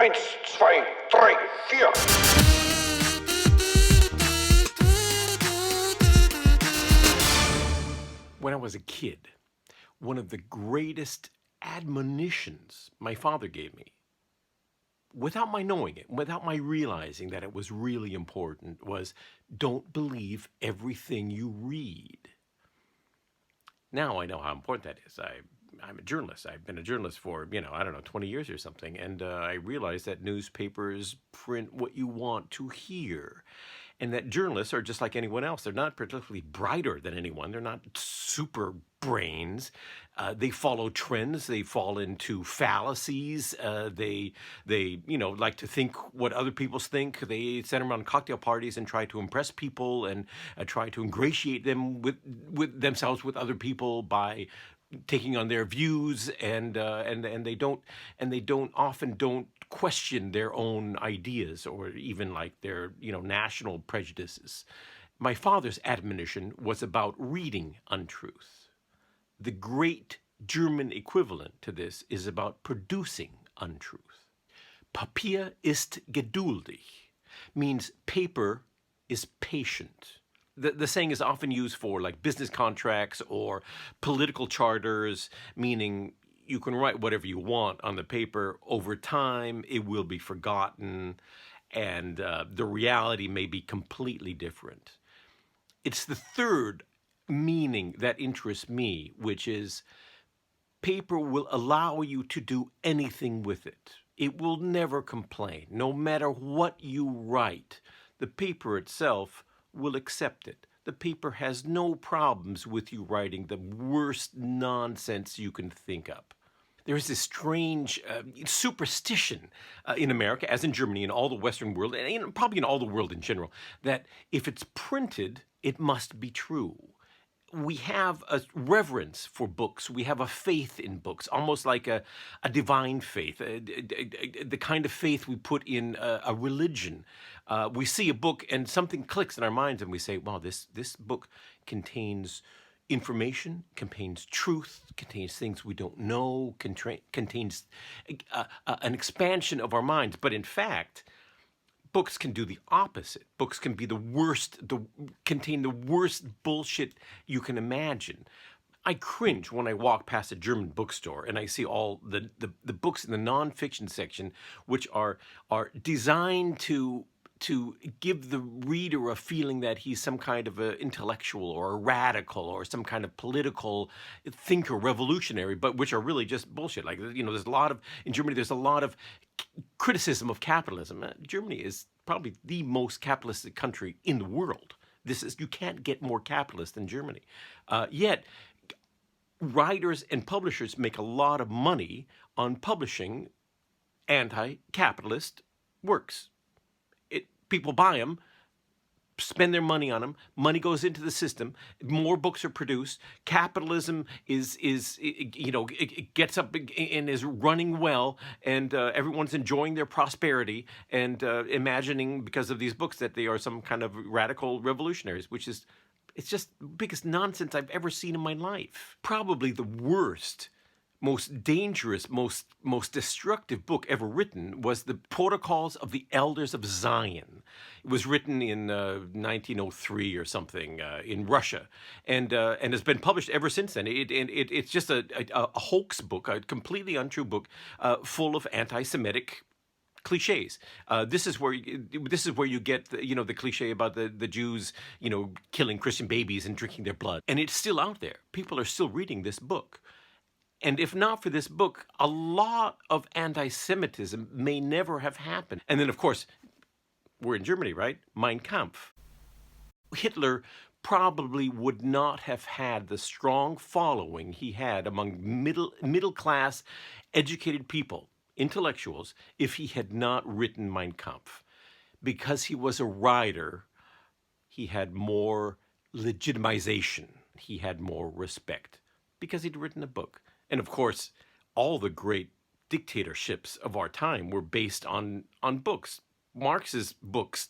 Eins, zwei, drei, vier. When I was a kid, one of the greatest admonitions my father gave me, without my knowing it, without my realizing that it was really important, was don't believe everything you read. Now I know how important that is. I'm a journalist. I've been a journalist for, 20 years or something. And I realize that newspapers print what you want to hear. And that journalists are just like anyone else. They're not particularly brighter than anyone. They're not super brains. They follow trends. They fall into fallacies. They like to think what other people think. They sit around cocktail parties and try to impress people and try to ingratiate them with themselves with other people by taking on their views, and they don't often don't question their own ideas or even like their national prejudices. My father's admonition was about reading untruth. The great German equivalent to this is about producing untruth. Papier ist geduldig means paper is patient. The saying is often used for like business contracts or political charters, meaning you can write whatever you want on the paper. Over time, it will be forgotten, and the reality may be completely different. It's the third meaning that interests me, which is paper will allow you to do anything with it. It will never complain. No matter what you write, the paper itself will accept it. The paper has no problems with you writing the worst nonsense you can think up. There is this strange superstition in America, as in Germany and all the Western world, and probably in all the world in general, that if it's printed, it must be true. We have a reverence for books. We have a faith in books, almost like a divine faith, the kind of faith we put in a religion. We see a book and something clicks in our minds and we say, wow, this book contains information, contains truth, contains things we don't know, contains an expansion of our minds. But in fact, books can do the opposite. Books can be contain the worst bullshit you can imagine. I cringe when I walk past a German bookstore and I see all the books in the nonfiction section, which are designed to give the reader a feeling that he's some kind of an intellectual or a radical or some kind of political thinker, revolutionary, but which are really just bullshit. Like, there's a lot of, in Germany, there's a lot of criticism of capitalism. Germany is probably the most capitalistic country in the world. You can't get more capitalist than Germany. Yet, writers and publishers make a lot of money on publishing anti-capitalist works. People buy them, spend their money on them. Money goes into the system. More books are produced. Capitalism it gets up and is running well, and everyone's enjoying their prosperity and imagining because of these books that they are some kind of radical revolutionaries, it's just the biggest nonsense I've ever seen in my life. Probably the worst, most dangerous, most destructive book ever written was The Protocols of the Elders of Zion. It was written in 1903 or something in Russia, and has been published ever since then. It's just a hoax book, a completely untrue book, full of anti-Semitic cliches. This is where you get the cliche about the Jews killing Christian babies and drinking their blood, and it's still out there. People are still reading this book. And if not for this book, a lot of anti-Semitism may never have happened. And then, of course, we're in Germany, right? Mein Kampf. Hitler probably would not have had the strong following he had among middle-class, educated people, intellectuals, if he had not written Mein Kampf. Because he was a writer, he had more legitimization. He had more respect because he'd written a book. And of course, all the great dictatorships of our time were based on books. Marx's books,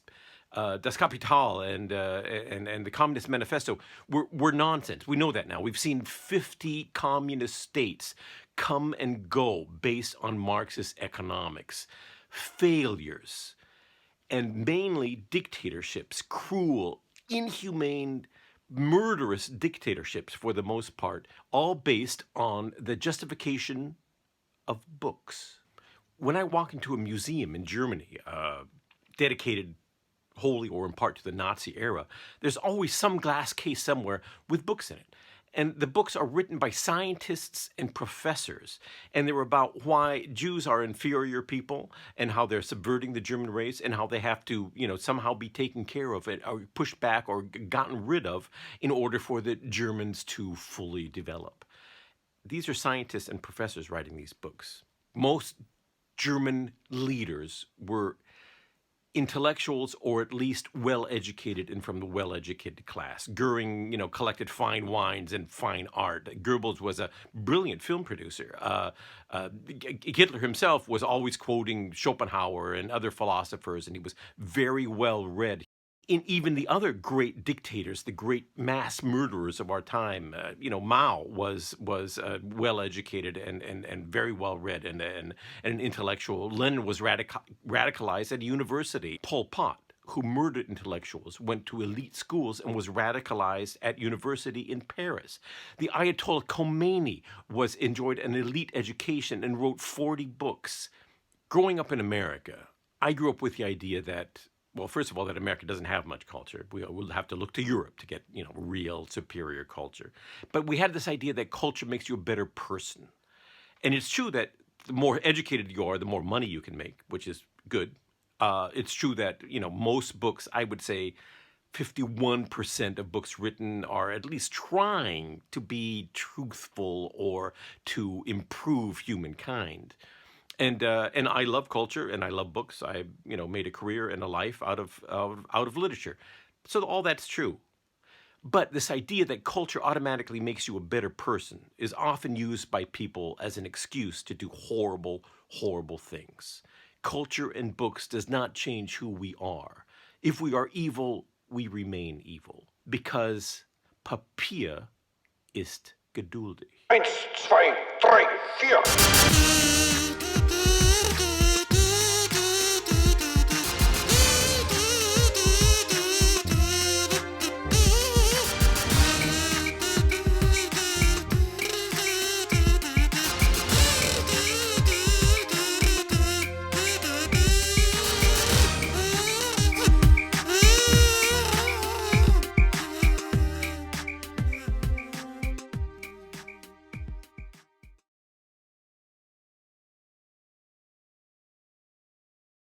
Das Kapital and the Communist Manifesto were nonsense. We know that now. We've seen 50 communist states come and go based on Marxist economics. failures, and mainly dictatorships, cruel, inhumane, murderous dictatorships for the most part, all based on the justification of books. When I walk into a museum in Germany, dedicated wholly or in part to the Nazi era, there's always some glass case somewhere with books in it. And the books are written by scientists and professors. And they're about why Jews are inferior people and how they're subverting the German race and how they have to, somehow be taken care of it or pushed back or gotten rid of in order for the Germans to fully develop. These are scientists and professors writing these books. Most German leaders were intellectuals or at least well-educated and from the well-educated class. Goering, collected fine wines and fine art. Goebbels was a brilliant film producer. Hitler himself was always quoting Schopenhauer and other philosophers, and he was very well-read. In even the other great dictators, the great mass murderers of our time, Mao was well-educated and very well-read and an intellectual. Lenin was radicalized at university. Pol Pot, who murdered intellectuals, went to elite schools and was radicalized at university in Paris. The Ayatollah Khomeini enjoyed an elite education and wrote 40 books. Growing up in America, I grew up with the idea that, well, first of all, that America doesn't have much culture. We'll have to look to Europe to get, real superior culture. But we had this idea that culture makes you a better person. And it's true that the more educated you are, the more money you can make, which is good. It's true that, most books, I would say 51% of books written are at least trying to be truthful or to improve humankind. And I love culture and I love books. I made a career and a life out of literature, so all that's true. But this idea that culture automatically makes you a better person is often used by people as an excuse to do horrible, horrible things. Culture and books does not change who we are. If we are evil, we remain evil, because Papier ist geduldig. 1, 2, 3, 4.